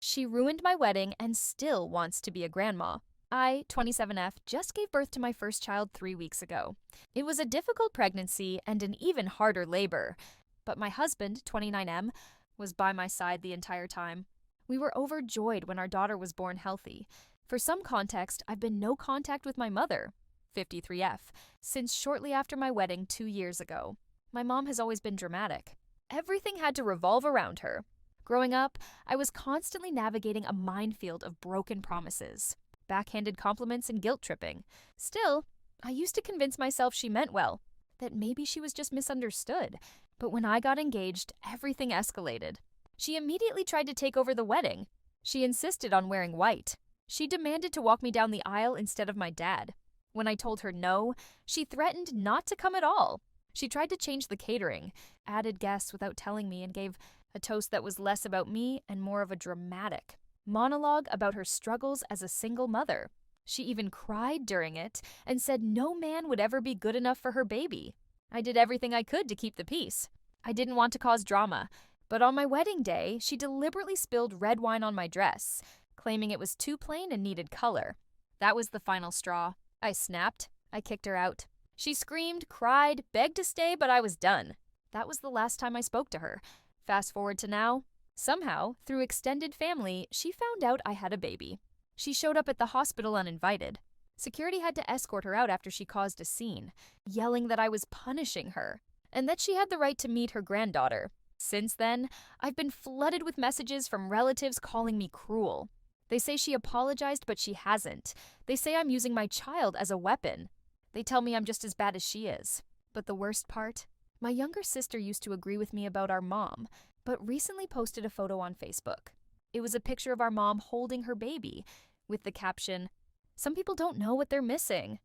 She ruined my wedding and still wants to be a grandma. I, 27F, just gave birth to my first child 3 weeks ago. It was a difficult pregnancy and an even harder labor, but my husband, 29M, was by my side the entire time. We were overjoyed when our daughter was born healthy. For some context, I've been no contact with my mother, 53F, since shortly after my wedding 2 years ago. My mom has always been dramatic. Everything had to revolve around her. Growing up, I was constantly navigating a minefield of broken promises, backhanded compliments, and guilt tripping. Still, I used to convince myself she meant well, that maybe she was just misunderstood. But when I got engaged, everything escalated. She immediately tried to take over the wedding. She insisted on wearing white. She demanded to walk me down the aisle instead of my dad. When I told her no, she threatened not to come at all. She tried to change the catering, added guests without telling me, and gave a toast that was less about me and more of a dramatic monologue about her struggles as a single mother. She even cried during it and said no man would ever be good enough for her baby. I did everything I could to keep the peace. I didn't want to cause drama, but on my wedding day, she deliberately spilled red wine on my dress, claiming it was too plain and needed color. That was the final straw. I snapped. I kicked her out. She screamed, cried, begged to stay, but I was done. That was the last time I spoke to her. Fast forward to now. Somehow, through extended family, she found out I had a baby. She showed up at the hospital uninvited. Security had to escort her out after she caused a scene, yelling that I was punishing her, and that she had the right to meet her granddaughter. Since then, I've been flooded with messages from relatives calling me cruel. They say she apologized, but she hasn't. They say I'm using my child as a weapon. They tell me I'm just as bad as she is. But the worst part? My younger sister used to agree with me about our mom, but recently posted a photo on Facebook. It was a picture of our mom holding her baby, with the caption, "Some people don't know what they're missing."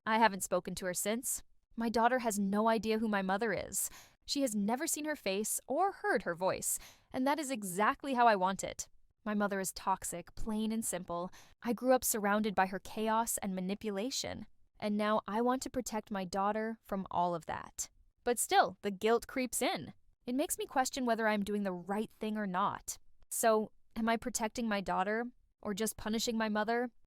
I haven't spoken to her since. My daughter has no idea who my mother is. She has never seen her face or heard her voice, and that is exactly how I want it. My mother is toxic, plain and simple. I grew up surrounded by her chaos and manipulation, and now I want to protect my daughter from all of that. But still, the guilt creeps in. It makes me question whether I'm doing the right thing or not. So, am I protecting my daughter, or just punishing my mother?